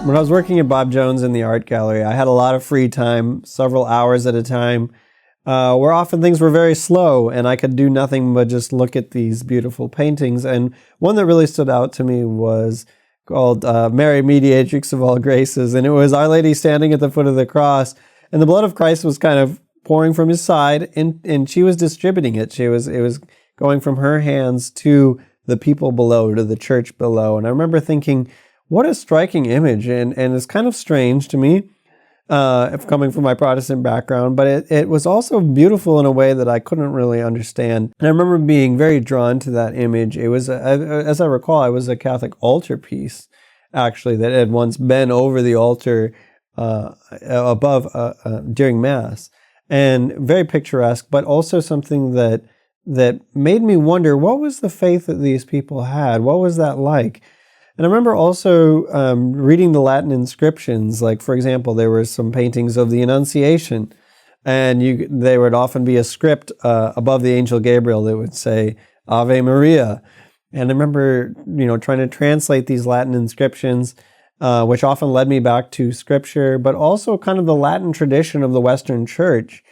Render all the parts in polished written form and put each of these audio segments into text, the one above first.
When I was working at Bob Jones in the art gallery, I had a lot of free time, several hours at a time, where often things were very slow and I could do nothing but just look at these beautiful paintings. And one that really stood out to me was called Mary, Mediatrix of All Graces. And it was Our Lady standing at the foot of the cross, and the blood of Christ was kind of pouring from his side, and she was distributing it. It was going from her hands to the people below, to the church below. And I remember thinking, what a striking image, and it's kind of strange to me, if coming from my Protestant background, but it was also beautiful in a way that I couldn't really understand. And I remember being very drawn to that image. It was, as I recall, it was a Catholic altarpiece, actually, that had once been over the altar above during Mass, and very picturesque, but also something that made me wonder, what was the faith that these people had? What was that like? And I remember also reading the Latin inscriptions. Like, for example, there were some paintings of the Annunciation, and there would often be a script above the angel Gabriel that would say Ave Maria. And I remember, trying to translate these Latin inscriptions, which often led me back to Scripture, but also kind of the Latin tradition of the Western Church.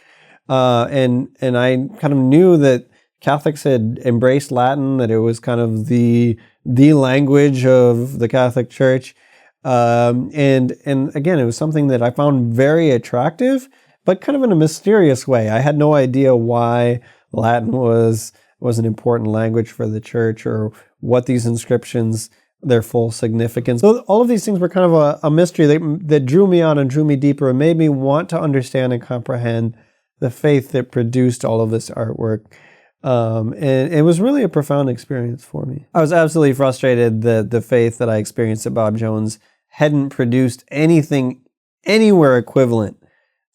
And I kind of knew that Catholics had embraced Latin, that it was kind of the language of the Catholic Church. And again, it was something that I found very attractive, but kind of in a mysterious way. I had no idea why Latin was an important language for the church, or what these inscriptions, their full significance. So all of these things were kind of a mystery that drew me on and drew me deeper and made me want to understand and comprehend the faith that produced all of this artwork. And it was really a profound experience for me. I was absolutely frustrated that the faith that I experienced at Bob Jones hadn't produced anything anywhere equivalent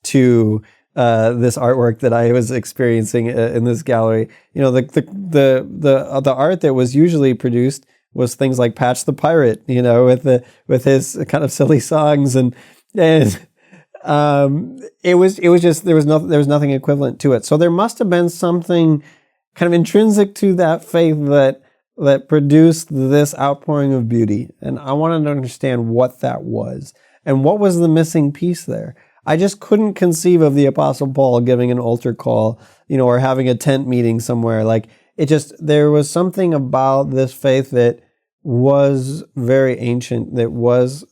to this artwork that I was experiencing in this gallery. The art that was usually produced was things like Patch the Pirate, with his kind of silly songs, and it was just there was nothing equivalent to it. So there must have been something kind of intrinsic to that faith that produced this outpouring of beauty. And I wanted to understand what that was and what was the missing piece there. I just couldn't conceive of the Apostle Paul giving an altar call, or having a tent meeting somewhere. There was something about this faith that was very ancient, that was,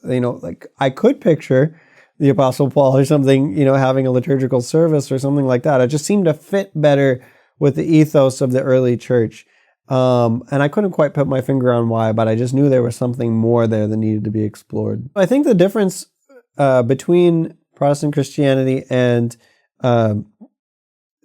I could picture the Apostle Paul or something, having a liturgical service or something like that. It just seemed to fit better with the ethos of the early church. And I couldn't quite put my finger on why, but I just knew there was something more there that needed to be explored. I think the difference between Protestant Christianity and the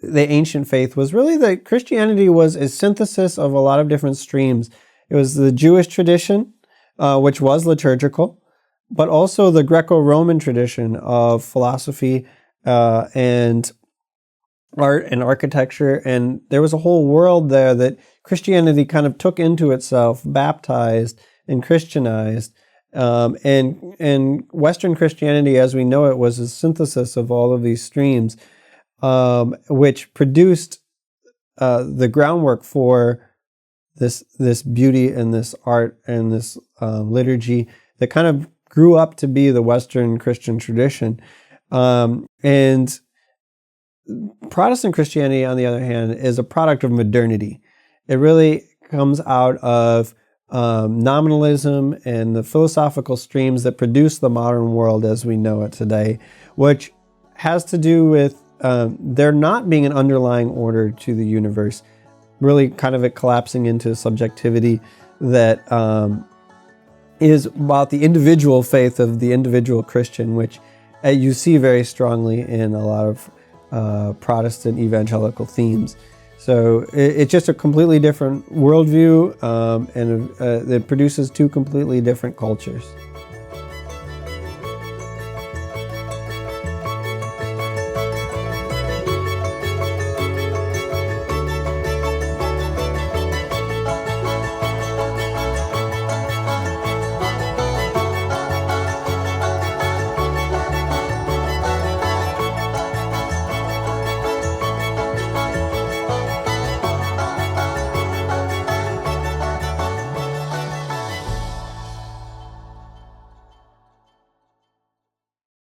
ancient faith was really that Christianity was a synthesis of a lot of different streams. It was the Jewish tradition, which was liturgical, but also the Greco-Roman tradition of philosophy and art and architecture, and there was a whole world there that Christianity kind of took into itself, baptized and Christianized, and Western Christianity, as we know it, was a synthesis of all of these streams, which produced the groundwork for this beauty and this art and this liturgy that kind of grew up to be the Western Christian tradition. And Protestant Christianity, on the other hand, is a product of modernity. It really comes out of nominalism and the philosophical streams that produce the modern world as we know it today, which has to do with there not being an underlying order to the universe, really kind of it collapsing into subjectivity that is about the individual faith of the individual Christian, which you see very strongly in a lot of Protestant evangelical themes. So it's just a completely different worldview, and it produces two completely different cultures.